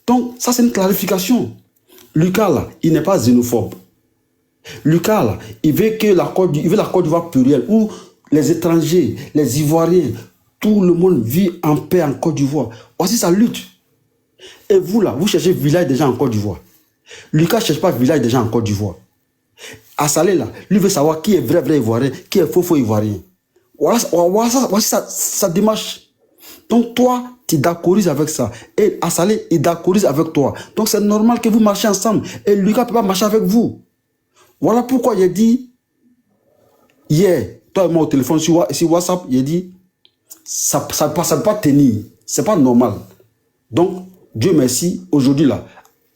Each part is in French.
Donc, ça, c'est une clarification. Lucas, là, il n'est pas xénophobe. Lucas, là, il veut que la Côte d'Ivoire plurielle, où les étrangers, les Ivoiriens, tout le monde vit en paix en Côte d'Ivoire. Voici sa lutte. Et vous, là, vous cherchez village des gens en Côte d'Ivoire. Lucas ne cherche pas village des gens en Côte d'Ivoire. Assalé, là, lui veut savoir qui est vrai Ivoirien, qui est faux Ivoirien. Voici sa démarche. Donc, toi, tu d'accordises avec ça. Et Assalé, il d'accordize avec toi. Donc, c'est normal que vous marchiez ensemble. Et Lucas ne peut pas marcher avec vous. Voilà pourquoi j'ai dit, hier, toi et moi au téléphone, sur WhatsApp, j'ai dit, ça ne peut pas tenir. Ce n'est pas normal. Donc, Dieu merci, aujourd'hui, là,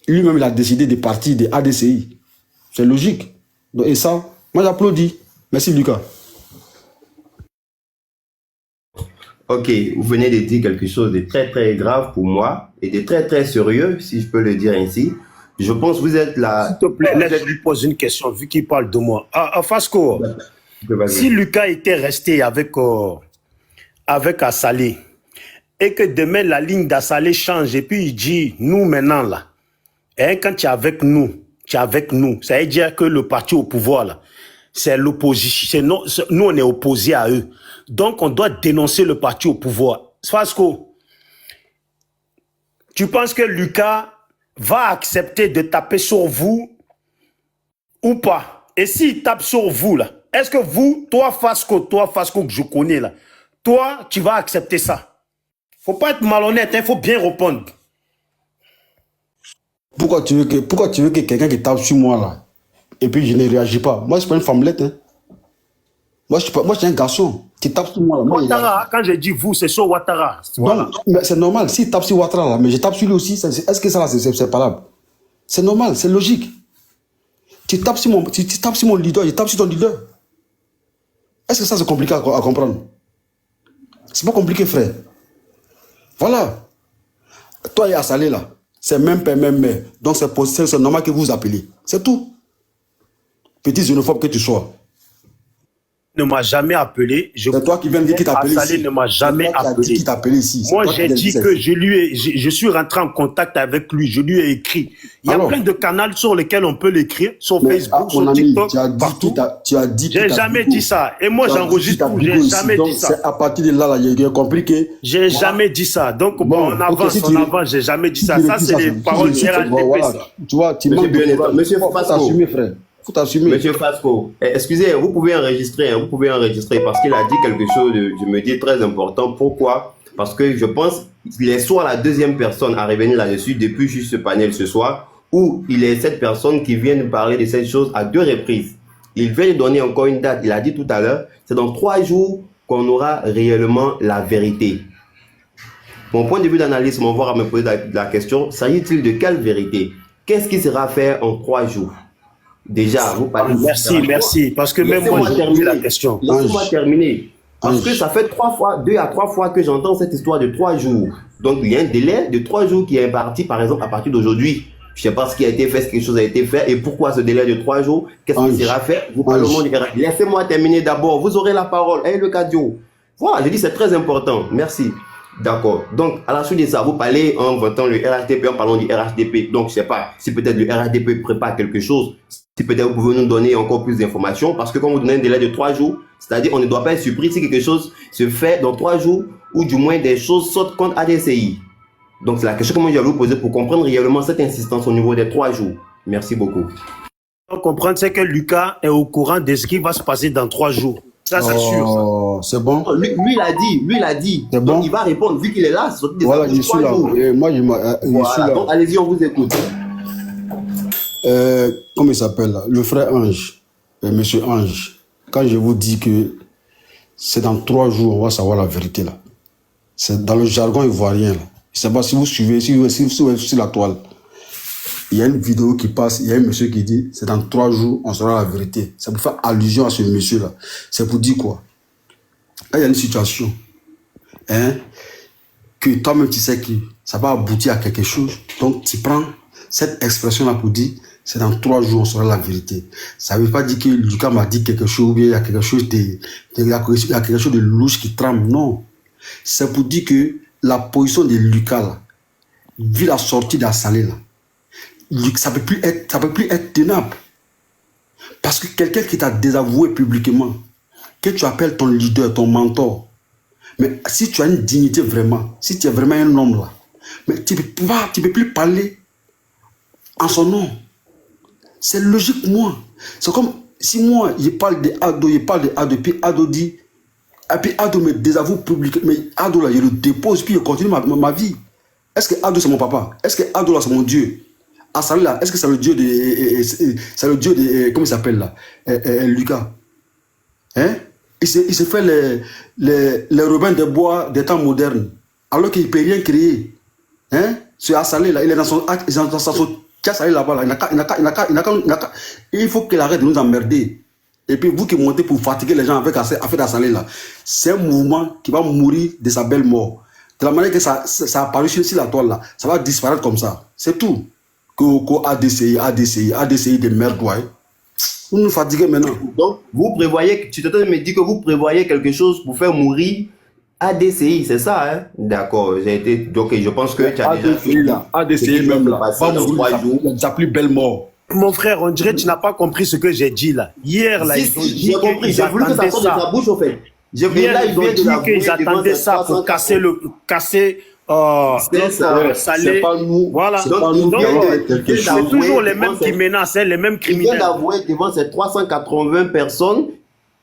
lui-même, il a décidé de partir de ADCI. C'est logique. Donc, et ça, moi, j'applaudis. Merci, Lucas. Ok, vous venez de dire quelque chose de très très grave pour moi et de très très sérieux, si je peux le dire ainsi. Je pense que vous êtes là. S'il te plaît, laisse-lui poser une question, vu qu'il parle de moi. Fasco, si Lucas était resté avec Assalé, et que demain la ligne d'Assalé change, et puis il dit, nous maintenant là, et quand tu es avec nous, ça veut dire que le parti au pouvoir là, c'est l'opposition, nous on est opposés à eux. Donc on doit dénoncer le parti au pouvoir. Fasco, tu penses que Lucas va accepter de taper sur vous ou pas? Et s'il tape sur vous là, est-ce que vous, toi Fasco que je connais là, toi tu vas accepter ça? Faut pas être malhonnête, il faut bien répondre. Pourquoi tu veux que quelqu'un qui tape sur moi là, et puis je ne réagis pas? Moi, je suis pas une femmelette. Hein. Moi, je suis un garçon. Tu tapes sur moi là. Moi, Ouattara, quand j'ai dit vous, c'est sur Ouattara. Voilà. C'est normal. S'il tape sur Ouattara là, mais je tape sur lui aussi, est-ce que ça là, c'est palable? C'est normal, c'est logique. Tu tapes sur mon leader, je tape sur ton leader. Est-ce que ça c'est compliqué à comprendre? C'est pas compliqué, frère. Voilà. Toi et Assalé là, c'est même père, même mère. Donc c'est normal que vous vous appelez. C'est tout. Petit xénophobe que tu sois. Ne m'a jamais appelé. C'est toi qui viens de dire qu'il t'a appelé ici. Ne m'a jamais appelé. Qui t'a appelé ici. Moi, j'ai dit que je suis rentré en contact avec lui. Je lui ai écrit. Il y a plein de canaux sur lesquels on peut l'écrire, sur Facebook, sur TikTok, partout. Tu as dit. J'ai jamais dit ça. Et moi, j'enregistre tout. J'ai jamais dit ça. C'est à partir de là, j'ai compris que. J'ai jamais dit ça. Donc, bon, on avance, j'ai jamais dit ça. Ça, c'est les paroles du RHDP. Tu vois, tu manques de courage. Monsieur Fasco, frère. Faut t'assumer. Monsieur Fasco, excusez, vous pouvez enregistrer parce qu'il a dit quelque chose, je me dis, très important. Pourquoi? Parce que je pense qu'il est soit la deuxième personne à revenir là-dessus depuis juste ce panel ce soir, ou il est cette personne qui vient de parler de cette chose à 2 reprises. Il vient de donner encore une date, il a dit tout à l'heure, c'est dans 3 jours qu'on aura réellement la vérité. Mon point de vue d'analyse m'envoie à me poser la question, s'agit-il de quelle vérité? Qu'est-ce qui sera fait en 3 jours? Déjà, vous parlez. Merci. Parce que même moi, j'ai terminé la question. Laissez-moi terminer. Parce que ça fait 2 à 3 fois que j'entends cette histoire de 3 jours. Donc, il y a un délai de 3 jours qui est imparti, par exemple, à partir d'aujourd'hui. Je ne sais pas ce qui a été fait, si quelque chose a été fait, et pourquoi ce délai de 3 jours, qu'est-ce qui sera fait? Vous parlez au nom du RHDP. Laissez-moi terminer d'abord. Vous aurez la parole. Et le cadio. Voilà, je dis c'est très important. Merci. D'accord. Donc, à la suite de ça, vous parlez en vantant le RHDP, en parlant du RHDP. Donc, je ne sais pas si peut-être le RHDP prépare quelque chose. Si peut-être vous pouvez nous donner encore plus d'informations. Parce que quand vous donnez un délai de 3 jours, c'est-à-dire on ne doit pas être surpris si quelque chose se fait dans 3 jours ou du moins des choses sortent contre ADCI. Donc, c'est la question que moi je vais vous poser pour comprendre réellement cette insistance au niveau des 3 jours. Merci beaucoup. Comprendre, c'est que Lucas est au courant de ce qui va se passer dans 3 jours. Ça, c'est sûr. C'est bon. Lui, il a dit. C'est donc, bon. il va répondre, vu qu'il est là. Voilà, je suis là. Et moi, je suis là. Donc, allez-y, on vous écoute. Comment il s'appelle là? Le frère Ange, monsieur Ange. Quand je vous dis que c'est dans 3 jours, on va savoir la vérité là. C'est dans le jargon ivoirien là. Je ne sais pas si vous suivez, si vous êtes sur la toile. Il y a une vidéo qui passe, il y a un monsieur qui dit, c'est dans 3 jours, on saura la vérité. C'est pour faire allusion à ce monsieur-là. C'est pour dire quoi? Là, il y a une situation, hein, que toi-même tu sais que ça va aboutir à quelque chose. Donc, tu prends cette expression-là pour dire, c'est dans 3 jours, on saura la vérité. Ça ne veut pas dire que Lucas m'a dit quelque chose, ou bien il y a quelque chose de louche qui trame. Non. C'est pour dire que la position de Lucas, là, vu la sortie d'Assalé là, ça peut plus être tenable. Parce que quelqu'un qui t'a désavoué publiquement, que tu appelles ton leader, ton mentor, mais si tu as une dignité vraiment, si tu es vraiment un homme là, mais tu peux plus parler en son nom. C'est logique, moi. C'est comme si moi, je parle de Ado, puis Ado dit, et puis Ado me désavoue publiquement, mais Ado là, je le dépose, puis je continue ma vie. Est-ce que Ado c'est mon papa? Est-ce que Ado là c'est mon Dieu? Assalé là, est-ce que c'est le Dieu de, comment il s'appelle là? Lucas. Hein? Il se fait les Robins des Bois des temps modernes, alors qu'il ne peut rien créer. Hein? Ce Assalé là, il est dans son Assalé là-bas, là. Il faut qu'il arrête de nous emmerder. Et puis vous qui montez pour fatiguer les gens avec affaire Assalé là, c'est un mouvement qui va mourir de sa belle mort. De la manière que ça a apparu sur la toile là, ça va disparaître comme ça. C'est tout. ADCI de merde, ouais. Vous nous fatiguez maintenant. Donc, vous prévoyez, tu t'entends me dire que vous prévoyez quelque chose pour faire mourir ADCI, c'est ça, hein? D'accord, donc je pense que tu as déjà... ADCI même là, pas dans 3 jours. Sa plus belle mort. Mon frère, on dirait que tu n'as pas compris ce que j'ai dit là. Hier, là, ils ont dit j'ai compris, j'ai voulu que ça sorte de ta bouche, au fait. Hier, ils ont dit qu'ils attendaient ça pour casser c'est pas nous. Voilà. Donc, c'est toujours les mêmes qui menacent, les mêmes criminels. Il vient d'avouer devant ces 380 personnes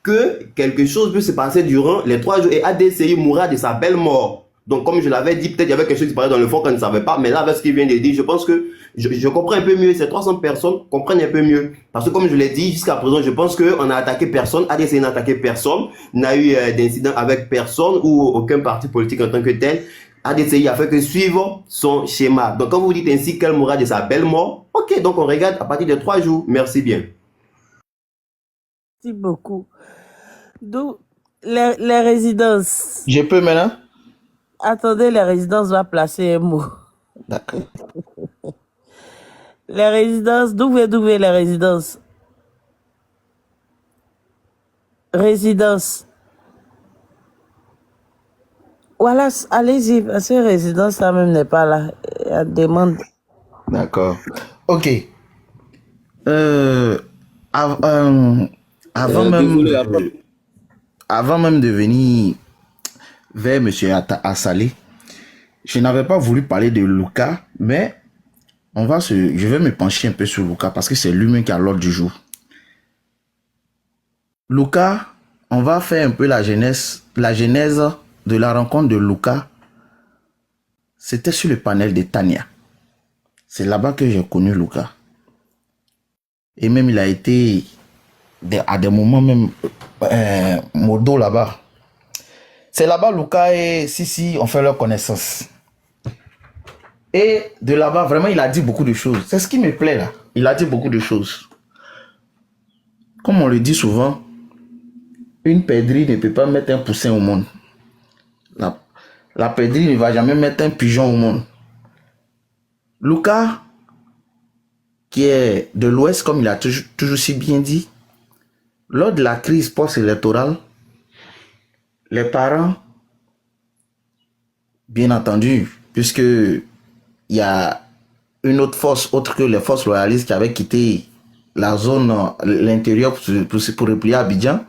que quelque chose peut se passer durant les 3 jours et ADCI mourra de sa belle mort. Donc, comme je l'avais dit, peut-être il y avait quelque chose qui parlait dans le fond qu'on ne savait pas, mais là, avec ce qu'il vient de dire, je pense que je comprends un peu mieux. Ces 300 personnes comprennent un peu mieux. Parce que, comme je l'ai dit, jusqu'à présent, je pense qu'on n'a attaqué personne, ADCI n'a attaqué personne, n'a eu d'incident avec personne ou aucun parti politique en tant que tel. ADCI a fait que suivre son schéma. Donc, quand vous dites ainsi qu'elle mourra de sa belle mort, ok, donc on regarde à partir de 3 jours. Merci bien. Merci beaucoup. Donc, les résidences. Je peux maintenant? Attendez, les résidences va placer un mot. D'accord. Les résidences, d'où les résidences? Résidence. Voilà, allez-y, parce que résidence, ça même n'est pas là. Elle demande. D'accord. Ok. Avant même de venir vers M. Assalé, je n'avais pas voulu parler de Lucas, mais je vais me pencher un peu sur Lucas parce que c'est lui-même qui a l'ordre du jour. Lucas, on va faire un peu la genèse de la rencontre de Lucas. C'était sur le panel de Tania. C'est là-bas que j'ai connu Lucas. Et même il a été à des moments même modo là-bas. C'est là-bas Lucas et Sissi ont fait leur connaissance. Et de là-bas, vraiment, il a dit beaucoup de choses. C'est ce qui me plaît là. Il a dit beaucoup de choses. Comme on le dit souvent, une perdrix ne peut pas mettre un poussin au monde. La perdrix ne va jamais mettre un pigeon au monde. Lucas, qui est de l'Ouest, comme il a toujours si bien dit, lors de la crise post-électorale, les parents, bien entendu, puisque il y a une autre force, autre que les forces loyalistes qui avaient quitté la zone, l'intérieur pour replier à Abidjan,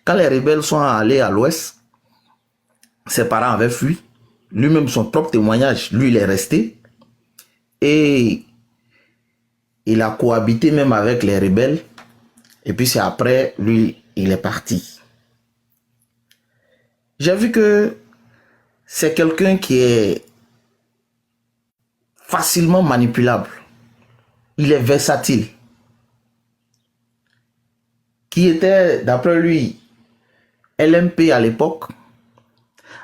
quand les rebelles sont allés à l'Ouest, ses parents avaient fui. Lui-même, son propre témoignage, lui, il est resté. Et il a cohabité même avec les rebelles. Et puis c'est après, lui, il est parti. J'ai vu que c'est quelqu'un qui est facilement manipulable. Il est versatile. Qui était, d'après lui, LMP à l'époque.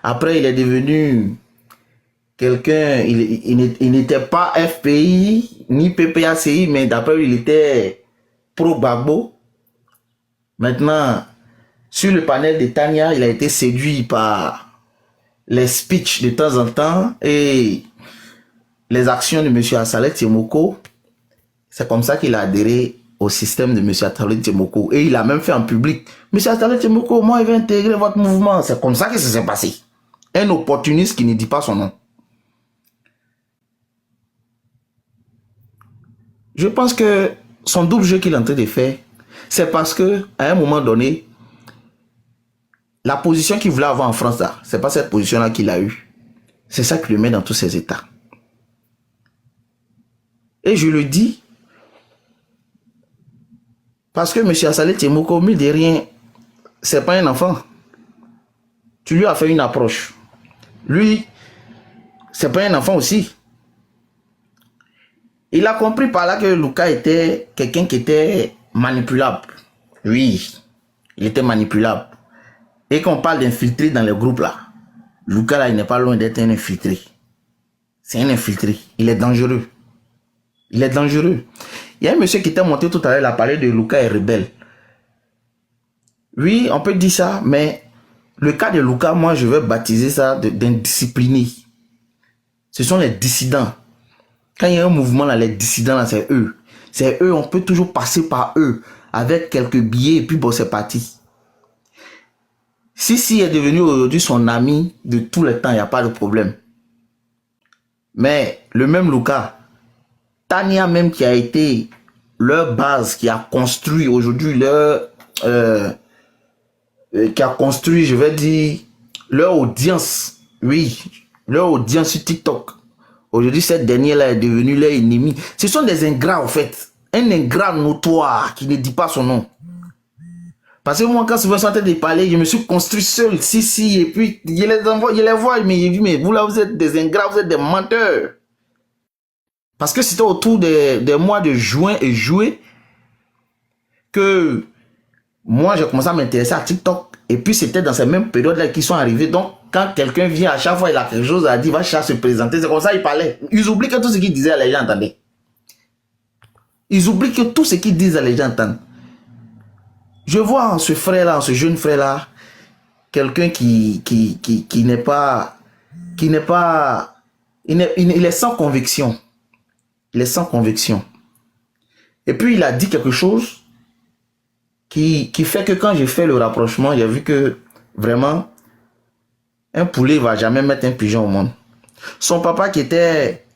Après, il est devenu quelqu'un, il n'était pas FPI, ni PPACI, mais d'après lui, il était pro-Gbagbo. Maintenant, sur le panel de Tania, il a été séduit par les speeches de temps en temps et les actions de M. Assalé Tiemoko. C'est comme ça qu'il a adhéré au système de M. Assalé Tiemoko. Et il a même fait en public, M. Assalé Tiemoko, moi, il va intégrer votre mouvement. C'est comme ça que ça s'est passé. Un opportuniste qui ne dit pas son nom. Je pense que son double jeu qu'il est en train de faire, c'est parce que à un moment donné, la position qu'il voulait avoir en France, là, c'est pas cette position-là qu'il a eue. C'est ça qui le met dans tous ses états. Et je le dis parce que M. Assalé Tchemoko, mine de rien, c'est pas un enfant. Tu lui as fait une approche. Lui, c'est pas un enfant aussi. Il a compris par là que Luka était quelqu'un qui était manipulable. Oui, il était manipulable. Et qu'on parle d'infiltré dans le groupe là, Luka là, il n'est pas loin d'être un infiltré. C'est un infiltré. Il est dangereux. Il est dangereux. Il y a un monsieur qui était monté tout à l'heure, il a parlé de Luka est rebelle. Oui, on peut dire ça, mais le cas de Luka, moi je vais baptiser ça d'indiscipliné. Ce sont les dissidents. Quand il y a un mouvement là, les dissidents là, c'est eux. C'est eux, on peut toujours passer par eux avec quelques billets et puis bon, c'est parti. Si est devenu aujourd'hui son ami de tout le temps, il n'y a pas de problème. Mais le même Luka, Tania même qui a été leur base, qui a construit aujourd'hui leur... qui a construit, je vais dire, leur audience. Oui, leur audience sur TikTok. Aujourd'hui, cette dernière-là est devenue leur ennemi. Ce sont des ingrats, en fait. Un ingrat notoire qui ne dit pas son nom. Parce que moi, quand je me suis en train de parler, je me suis construit seul, et puis je les vois, mais je dis, mais vous là, vous êtes des ingrats, vous êtes des menteurs. Parce que c'était autour des mois de juin et juillet que moi, j'ai commencé à m'intéresser à TikTok. Et puis, c'était dans ces mêmes périodes-là qu'ils sont arrivés. Donc, quand quelqu'un vient, à chaque fois, il a quelque chose à dire, il va chercher à se présenter. C'est comme ça qu'il parlait. Ils oublient que tout ce qu'ils disaient, les gens entendaient. Ils oublient que tout ce qu'ils disent, les gens entendent. Je vois en ce frère-là, en ce jeune frère-là, quelqu'un qui n'est pas... Il est sans conviction. Il est sans conviction. Et puis, il a dit quelque chose qui fait que quand j'ai fait le rapprochement, j'ai vu que vraiment, un poulet ne va jamais mettre un pigeon au monde. Son papa qui était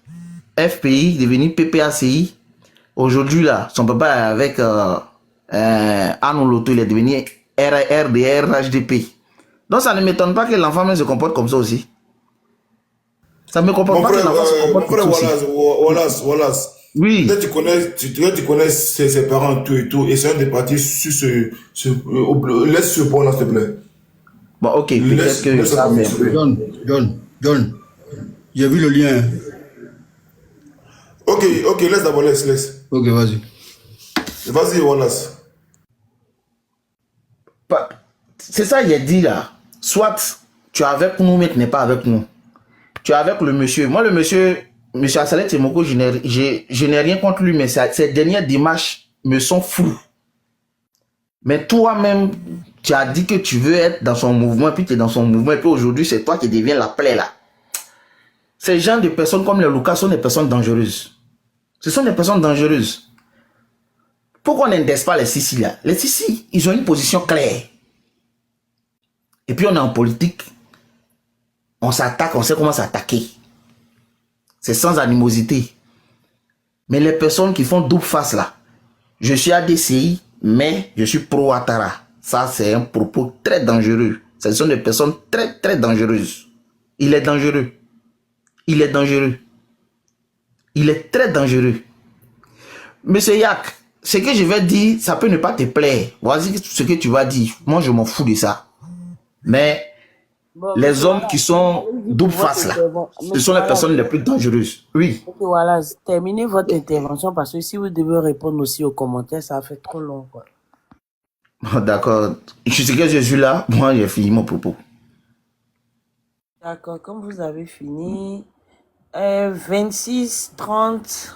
FPI, devenu PPACI, aujourd'hui là, son papa est avec Arnaud Loto, il est devenu RDR HDP. Donc ça ne m'étonne pas que l'enfant même se comporte comme ça aussi. Ça ne me comporte pas que l'enfant se comporte comme ça aussi. Wallace. Oui. Peut-être tu connais ses parents, tout et tout, et c'est un des partis sur laisse ce point là, s'il te plaît. Bon, ok, peut-être que ça met un peu. John, j'ai vu le lien. Ok, laisse d'abord, laisse. Ok, vas-y. Vas-y, Wallace. C'est ça, il a dit là. Soit tu es avec nous, mais tu n'es pas avec nous. Tu es avec le monsieur. Moi, le monsieur Assalé Tchemoko, je n'ai rien contre lui, mais ces dernières démarches me sont floues. Mais toi-même, tu as dit que tu veux être dans son mouvement, puis tu es dans son mouvement, et puis aujourd'hui, c'est toi qui deviens la plaie là. Ces gens de personnes comme les Luka sont des personnes dangereuses. Ce sont des personnes dangereuses. Pourquoi on n'indexe pas les Sissi là? Les Sissi, ils ont une position claire. Et puis on est en politique. On s'attaque, on sait comment s'attaquer. C'est sans animosité. Mais les personnes qui font double face là, je suis ADCI, mais je suis pro-Ouattara. Ça, c'est un propos très dangereux. Ce sont des personnes très, très dangereuses. Il est dangereux. Il est dangereux. Il est très dangereux. Monsieur Yak, ce que je vais dire, ça peut ne pas te plaire. Voici ce que tu vas dire. Moi, je m'en fous de ça. Mais bon, les hommes qui sont double face là, ce sont les personnes les plus dangereuses. Oui. Voilà, terminez votre intervention parce que si vous devez répondre aussi aux commentaires, ça fait trop long. D'accord. Je sais que je suis là. Moi, j'ai fini mon propos. D'accord. Comme vous avez fini, 26-30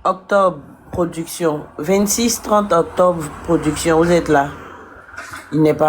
octobre production. 26-30 octobre production. Vous êtes là. Il n'est pas